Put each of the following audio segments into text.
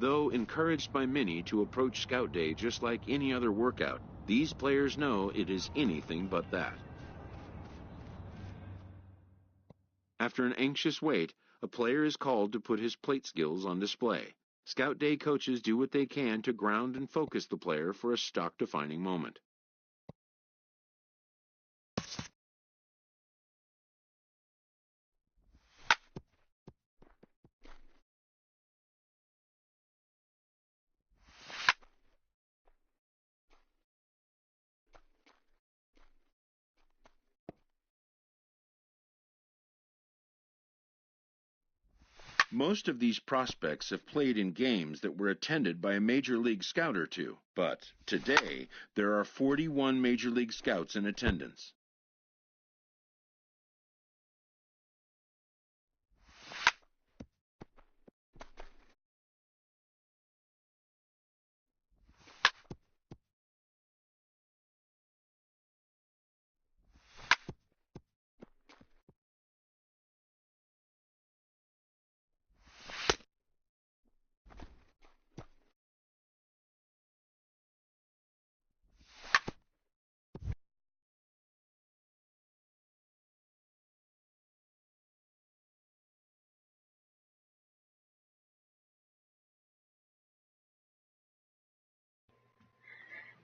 Though encouraged by many to approach Scout Day just like any other workout, these players know it is anything but that. After an anxious wait, a player is called to put his plate skills on display. Scout Day coaches do what they can to ground and focus the player for a stock-defining moment. Most of these prospects have played in games that were attended by a Major League Scout or two, but today there are 41 Major League Scouts in attendance.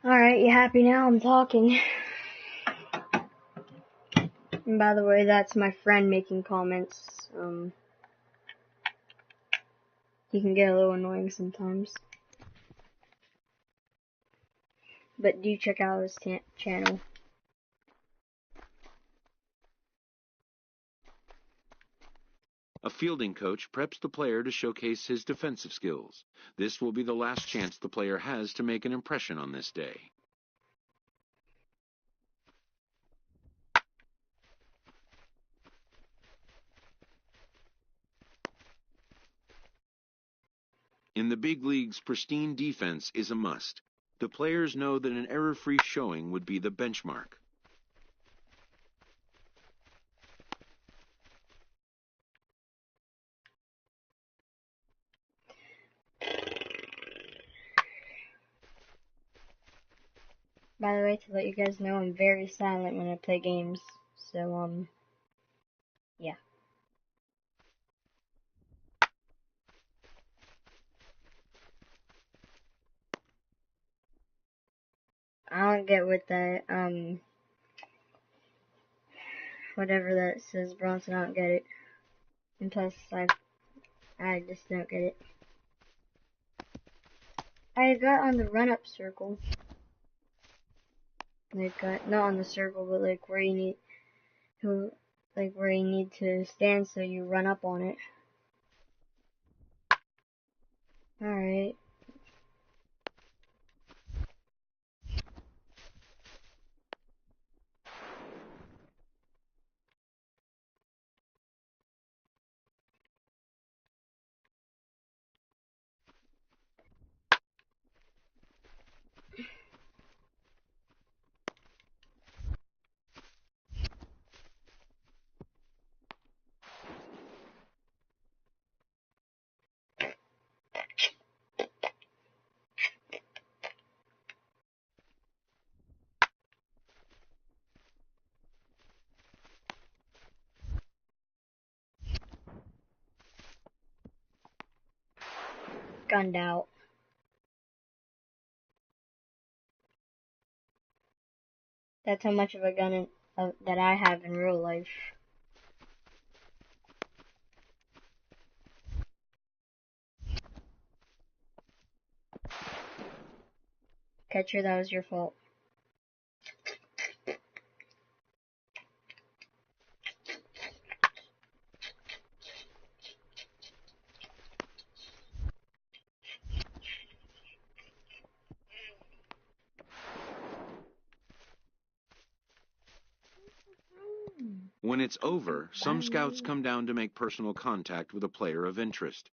Alright, you happy now? I'm talking. And by the way, that's my friend making comments. He can get a little annoying sometimes. But do check out his channel. A fielding coach preps the player to showcase his defensive skills. This will be the last chance the player has to make an impression on this day. In the big leagues, pristine defense is a must. The players know that an error-free showing would be the benchmark. By the way, to let you guys know, I'm very silent when I play games. So, yeah. I don't get what that, whatever that says, Bronson, I don't get it. And plus, I just don't get it. I got on the run-up circle. Like, not on the circle, but like where you need to stand so you run up on it. Alright. Gunned out. That's how much of a gun that I have in real life. Catcher, that was your fault. When it's over, some scouts come down to make personal contact with a player of interest.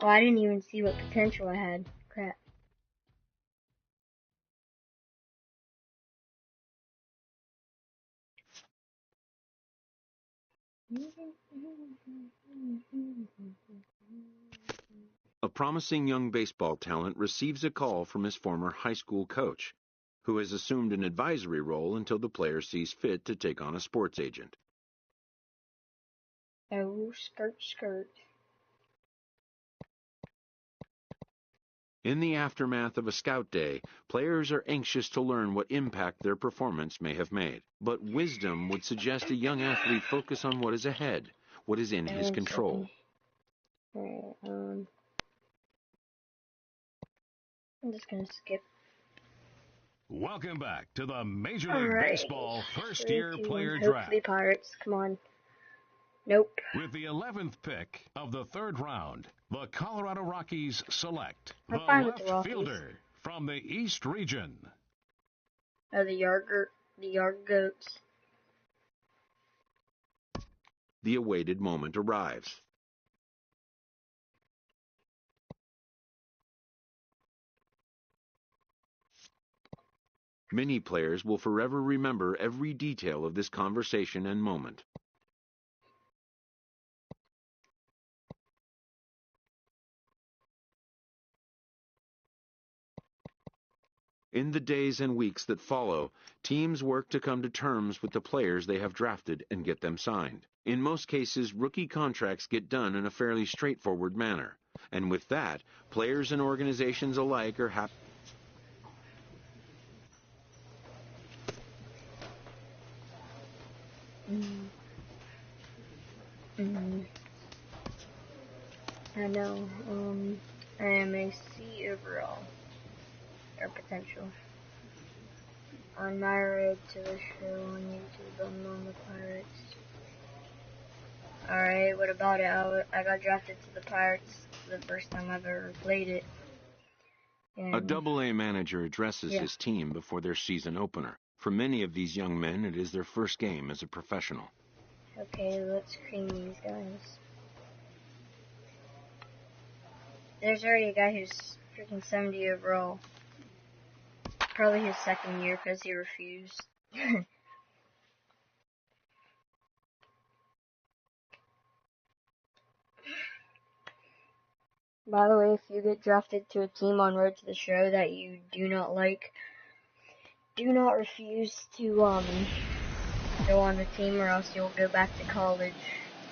Oh, I didn't even see what potential I had. Crap. A promising young baseball talent receives a call from his former high school coach, who has assumed an advisory role until the player sees fit to take on a sports agent. Oh, skirt, skirt. In the aftermath of a scout day, players are anxious to learn what impact their performance may have made. But wisdom would suggest a young athlete focus on what is ahead, what is in his control. Alright, I'm just gonna skip. Welcome back to the Major League Baseball first-year player Hopefully draft. Pirates, come on. Nope. With the 11th pick of the third round, the Colorado Rockies select I'm the fine with the left Rockies. fielder from the East region. Oh, the yard goats. The awaited moment arrives. Many players will forever remember every detail of this conversation and moment. In the days and weeks that follow, teams work to come to terms with the players they have drafted and get them signed. In most cases, rookie contracts get done in a fairly straightforward manner. And with that, players and organizations alike are happy. I know. I am a C overall. Or potential. On my road to the show on YouTube, I'm on the Pirates. Alright, what about it? I got drafted to the Pirates the first time I've ever played it. And A Double-A manager addresses his team before their season opener. For many of these young men, it is their first game as a professional. Okay, let's cream these guys. There's already a guy who's freaking 70 overall. Probably his second year because he refused. By the way, if you get drafted to a team on Road to the Show that you do not like, do not refuse to go on the team or else you'll go back to college.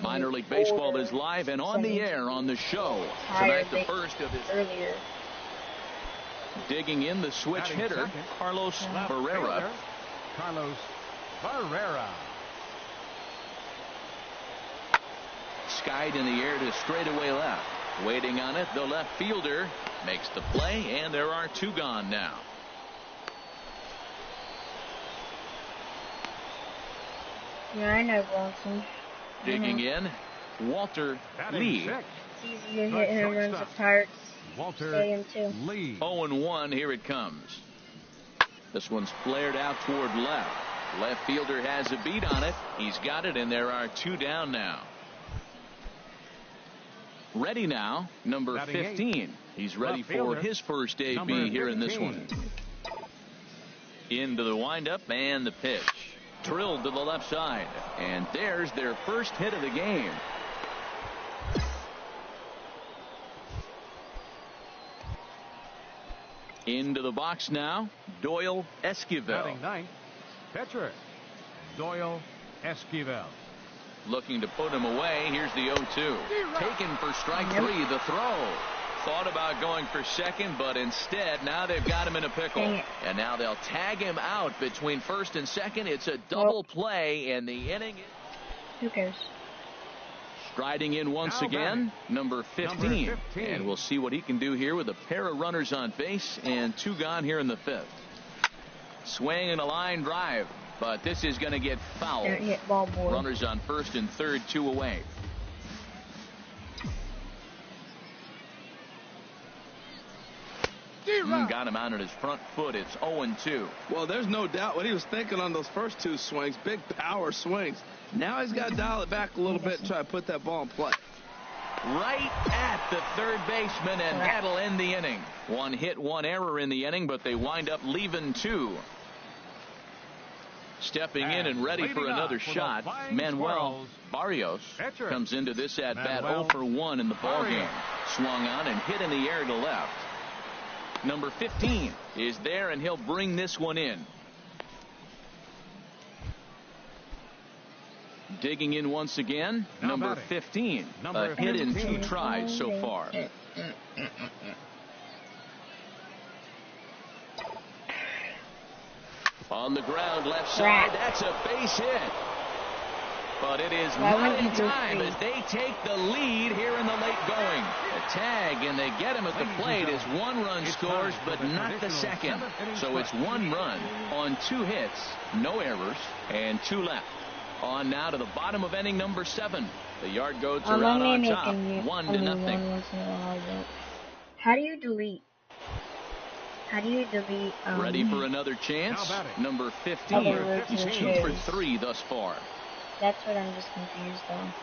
Minor League Baseball is live and on the air on the show. Tonight, the first of his earlier. Digging in the switch hitter, Carlos Barrera. Carlos Barrera. Skied in the air to straightaway left. Waiting on it, the left fielder makes the play, and there are two gone now. Yeah, I know Bronson. Digging in, Walter Lee. It's easy to hit home runs at Pirates Stadium too. 0-1, here it comes. This one's flared out toward left. Left fielder has a beat on it. He's got it, and there are two down now. Ready now, number 15. He's ready for his first AB here in this one. Into the windup and the pitch. Drilled to the left side. And there's their first hit of the game. Into the box now, Doyle Esquivel. Batting ninth, pitcher Doyle Esquivel. Looking to put him away. Here's the 0-2. Taken for strike three. The throw. Thought about going for second, but instead now they've got him in a pickle. And now they'll tag him out between first and second. It's a double play, and the inning. Who cares? Striding in once again, number 15. And we'll see what he can do here with a pair of runners on base and two gone here in the fifth. Swing and a line drive. But this is going to get fouled. Don't hit ball boy. Runners on first and third, two away. Got him out on his front foot. It's 0-2. Well, there's no doubt what he was thinking on those first two swings. Big power swings. Now he's got to dial it back a little bit and try to put that ball in play. Right at the third baseman, and that'll end the inning. One hit, one error in the inning, but they wind up leaving two. Stepping in and ready for another shot, Manuel Barrios comes into this at-bat 0 for 1 in the ballgame. Swung on and hit in the air to left. Number 15 is there, and he'll bring this one in. Digging in once again, number 15. A hit in 2 tries so far. On the ground, left side. That's a base hit. But it is not in time as they take the lead here in the late going. A tag, and they get him at the plate as 1 run scores, but not the second. So it's 1 run on 2 hits, no errors, and 2 left. On now to the bottom of inning number 7. The Yard Goats are out on top, 1-0. How do you delete? Ready for another chance? Number 15. He's 2 for 3 thus far. That's what I'm just confused on.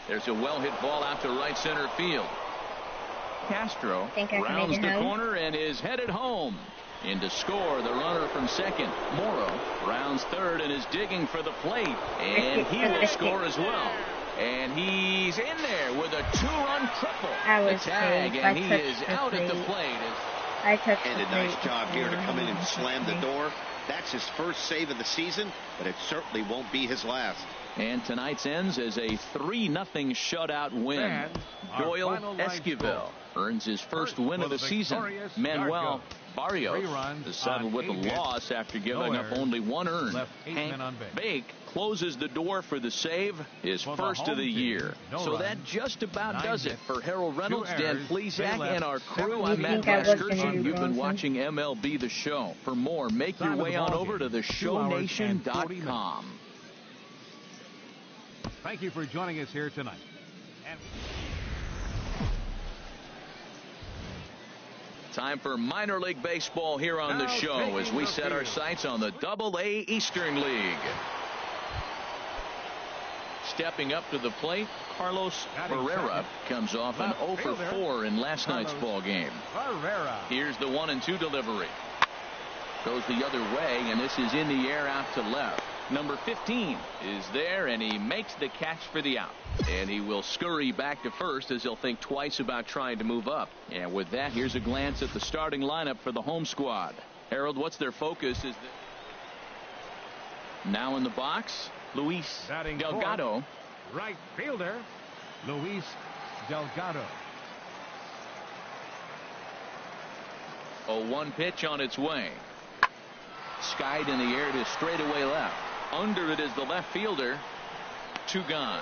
There's a well-hit ball out to right center field. Castro rounds the corner and is headed home. In to score, the runner from second, Morrow, rounds third and is digging for the plate. And he will score as well. And he's in there with a 2-run triple. The tag, and he is out at the plate. And a nice job here to come in and slam the door. That's his first save of the season, but it certainly won't be his last. And tonight's ends as a 3-0 shutout win. Doyle Esquivel earns his first win of the season. Manuel Barrios is settled with a loss after giving up only 1 earned. Hank Bake closes the door for the save, his first of the year. So that just about does it for Harold Reynolds, Dan Plesac, and our crew. I'm Matt Vasgersian. You've been watching MLB The Show. For more, make your way on over to theshownation.com. Thank you for joining us here tonight. Time for minor league baseball here on the show as we set our sights on the Double-A Eastern League. Stepping up to the plate, Carlos Herrera comes off an 0 for 4 in last night's ball game. Here's the 1-2 delivery. Goes the other way, and this is in the air out to left. Number 15 is there, and he makes the catch for the out. And he will scurry back to first as he'll think twice about trying to move up. And with that, here's a glance at the starting lineup for the home squad. Harold, what's their focus? Now in the box, Luis Delgado. Right fielder, Luis Delgado. A 1 pitch on its way. Skied in the air to straightaway left. Under it is the left fielder. 2 gone.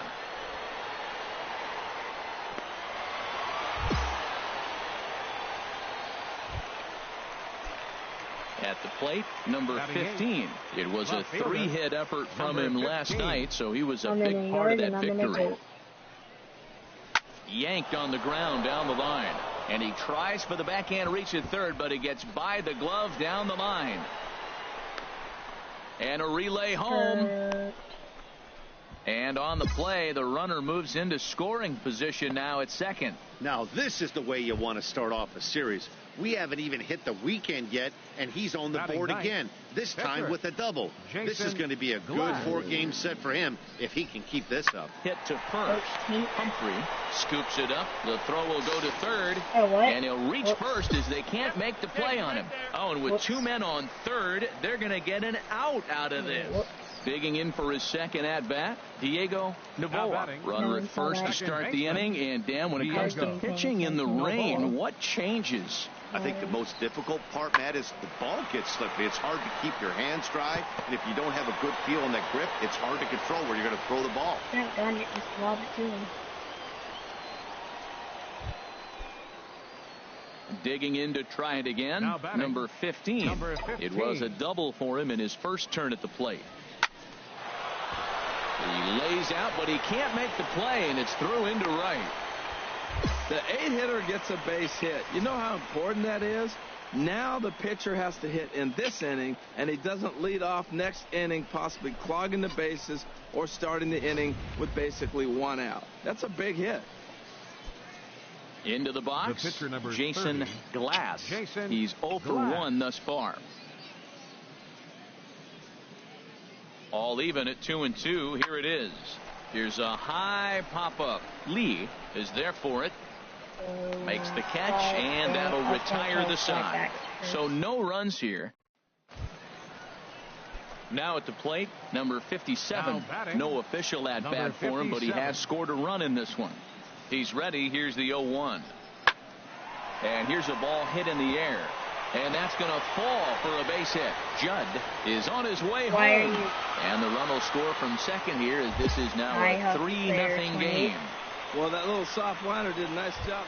At the plate, number 15. It was a 3-hit effort from him last night, so he was a big part of that victory. Yanked on the ground down the line. And he tries for the backhand reach at third, but he gets by the glove down the line. And a relay home. And on the play, the runner moves into scoring position now at second. Now this is the way you want to start off a series. We haven't even hit the weekend yet, and he's on the board again, this time with a double. This is going to be a good 4-game set for him if he can keep this up. Hit to first. Humphrey scoops it up. The throw will go to third, and he'll reach first as they can't make the play on him. Oh, and with 2 men on third, they're going to get an out of this. Digging in for his second at-bat, Diego Novoa. Runner at first to start the inning. And, Dan, when it comes to pitching in the rain, what changes? I think the most difficult part, Matt, is the ball gets slippery. It's hard to keep your hands dry. And if you don't have a good feel on that grip, it's hard to control where you're going to throw the ball. Thank God it was Robert too. Digging in to try it again. Number 15. It was a double for him in his first turn at the plate. He lays out, but he can't make the play, and it's through into right. The 8-hitter gets a base hit. You know how important that is? Now the pitcher has to hit in this inning, and he doesn't lead off next inning, possibly clogging the bases or starting the inning with basically 1 out. That's a big hit. Into the box, the pitcher number Jason 30. Glass. He's 0 for 1 thus far. All even at 2-2. Here it is. Here's a high pop-up. Lee is there for it. Makes the catch, and that'll retire the side. So no runs here. Now at the plate, number 57. No official at bat for him, but he has scored a run in this one. He's ready. Here's the 0-1. And here's a ball hit in the air. And that's going to fall for a base hit. Judd is on his way home. And the run will score from second here, as this is now a 3-0 game. Well, that little soft liner did a nice job.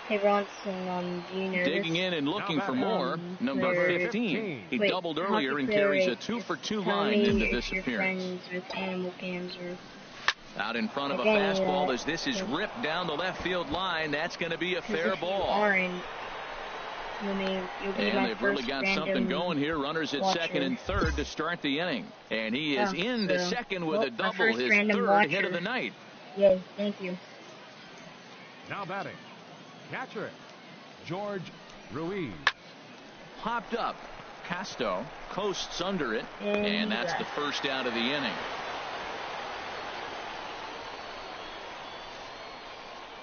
Hey, Bronson, do you notice? Digging in and looking for more, number 15. He doubled earlier and carries a 2-for-2 line into this appearance. With animal cams or... Out in front of a fastball as this is ripped down the left field line. That's going to be a fair ball. And they've really got something going here. Runners at second and third to start the inning. And he is into second with a double, his third hit of the night. Yay, thank you. Now batting, catcher, George Ruiz. Popped up. Casto coasts under it. And that's the first out of the inning.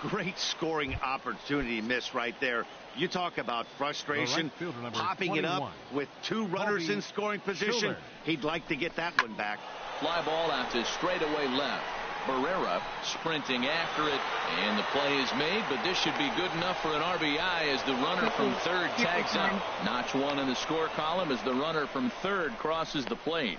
Great scoring opportunity miss right there. You talk about frustration, popping it up with two runners in scoring position. He'd like to get that one back. Fly ball out to straightaway left. Barrera sprinting after it, and the play is made, but this should be good enough for an RBI as the runner from third tags up. Notch one in the score column as the runner from third crosses the plate.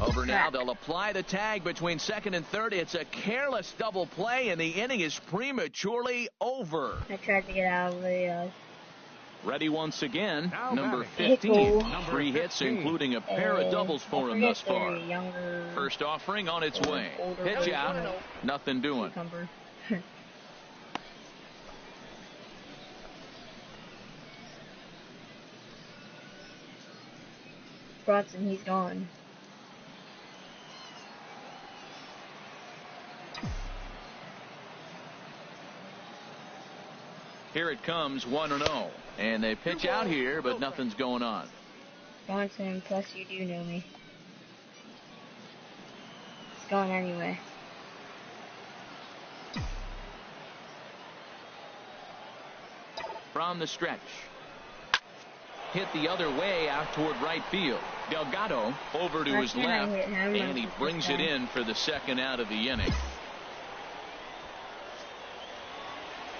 Over now, they'll apply the tag between second and third. It's a careless double play, and the inning is prematurely over. I tried to get out of the... Ready once again, number 15. 3 hits, including a pair of doubles for him thus far. First offering on its way. Pitch out, nothing doing. Bronson, he's gone. Here it comes, 1-0. And they pitch out here, but nothing's going on. Bronson, plus you do know me. It's gone anyway. From the stretch. Hit the other way out toward right field. Delgado over to his left, and he brings it in for the second out of the inning.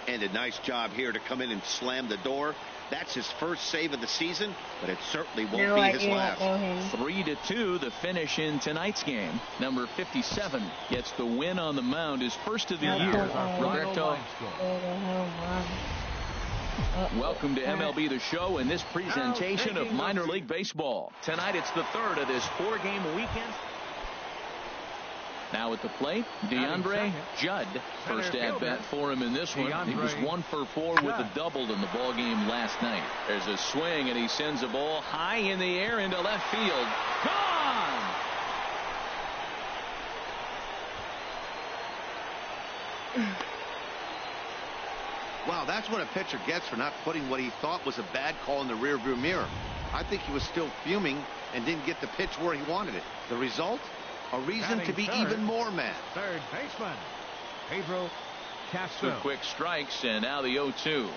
And a nice job here to come in and slam the door. That's his first save of the season, but it certainly won't be his last. 3-2 the finish in tonight's game. Number 57 gets the win on the mound, his first of the year. Roberto, welcome to MLB The Show and this presentation of minor league baseball. Tonight it's the third of this 4-game weekend. Now at the plate, DeAndre Judd. First at bat for him in this one. He was 1 for 4 with a double in the ball game last night. There's a swing, and he sends a ball high in the air into left field. Gone! Wow, that's what a pitcher gets for not putting what he thought was a bad call in the rearview mirror. I think he was still fuming and didn't get the pitch where he wanted it. The result? A reason to be even more mad. Third baseman, Pedro Castro. 2 quick strikes, and now the 0-2.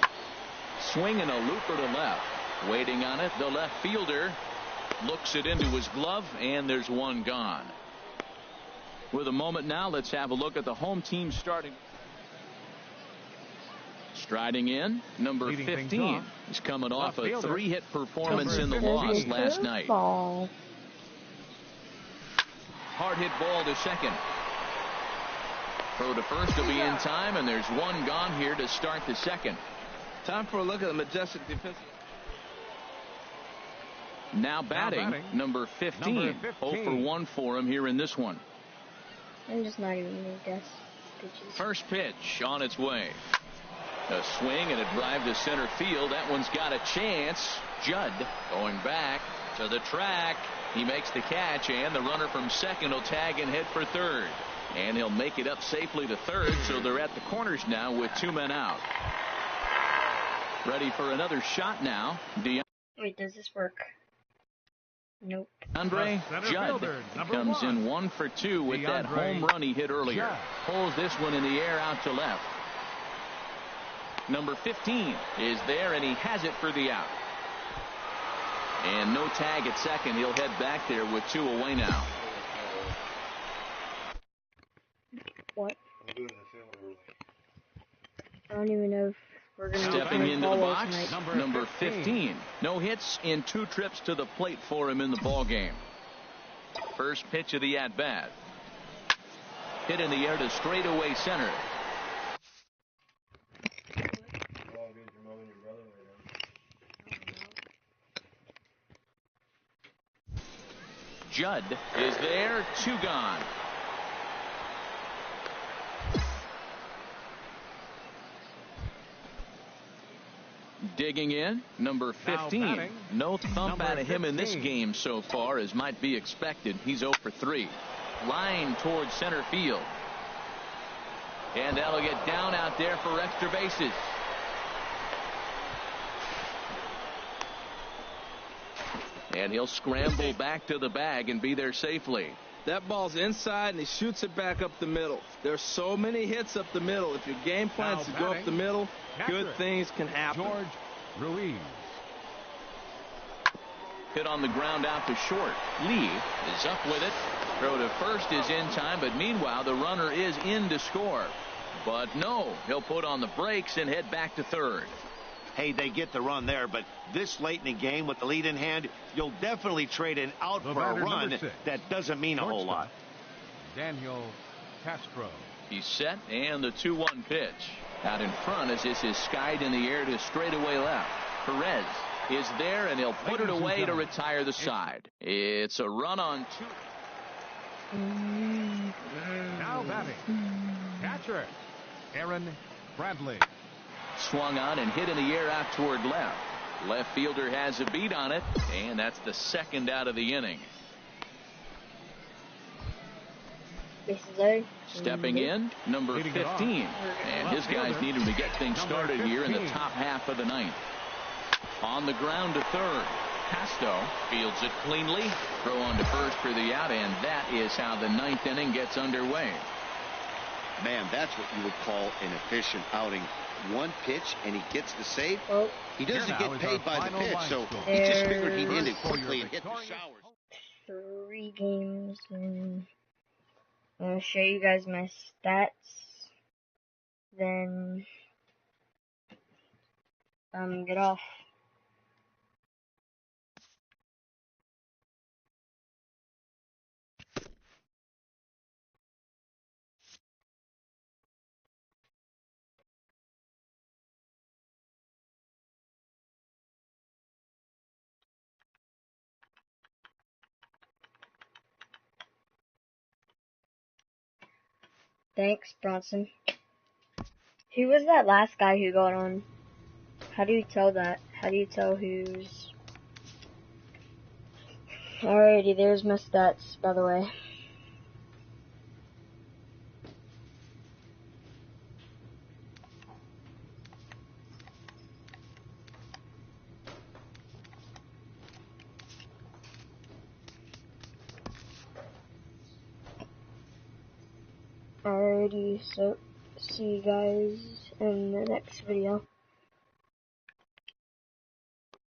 Swinging a looper to left. Waiting on it, the left fielder looks it into his glove, and there's one gone. With a moment now, let's have a look at the home team starting. Striding in, number 15. He's coming off a 3-hit performance in the loss last night. Hard hit ball to second. Throw to first will be in time, and there's one gone here to start the second. Time for a look at the majestic defense. Now batting, number 15. 0 for 1 for him here in this one. I'm just not even going to guess pitches. First pitch on its way. A swing and a drive to center field. That one's got a chance. Judd going back to the track. He makes the catch, and the runner from second will tag and head for third. And he'll make it up safely to third, so they're at the corners now with 2 men out. Ready for another shot now. Wait, does this work? Nope. Andre Judd comes in 1 for 2 with that home run he hit earlier. Pulls this one in the air out to left. Number 15 is there, and he has it for the out. And no tag at second. He'll head back there with 2 away now. What? I don't even know if we're going to Stepping into the box, number 15. No hits in 2 trips to the plate for him in the ball game. First pitch of the at-bat. Hit in the air to straightaway center. Judd is there, 2 gone. Digging in, number 15. No thump out of him in this game so far, as might be expected. He's 0 for 3. Line towards center field. And that'll get down out there for extra bases. And he'll scramble back to the bag and be there safely. That ball's inside, and he shoots it back up the middle. There's so many hits up the middle. If your game plan's to go up the middle, good things can happen. George Ruiz. Hit on the ground out to short. Lee is up with it. Throw to first is in time, but meanwhile the runner is in to score. But no, he'll put on the brakes and head back to third. Hey, they get the run there, but this late in the game with the lead in hand, you'll definitely trade an out for a run. That doesn't mean a whole lot. Daniel Castro. He's set, and the 2-1 pitch. Out in front as this is skied in the air to straightaway left. Perez is there, and he'll put it away to retire the side. It's a run on 2. Now batting, catcher Aaron Bradley. Swung on and hit in the air out toward left. Left fielder has a beat on it, and that's the second out of the inning. Stepping in, number 15. And his guys need him to get things started here in the top half of the ninth. On the ground to third. Casto fields it cleanly. Throw on to first for the out, and that is how the ninth inning gets underway. Man, that's what you would call an efficient outing. 1 pitch, and he gets the save. He doesn't get paid by the pitch, so he just figured he'd end it quickly and hit the showers. 3 games, and I'm going to show you guys my stats. Then, get off. Thanks, Bronson. Who was that last guy who got on? How do you tell that? How do you tell who's... Alrighty, there's my stats, by the way. Alrighty, so see you guys in the next video.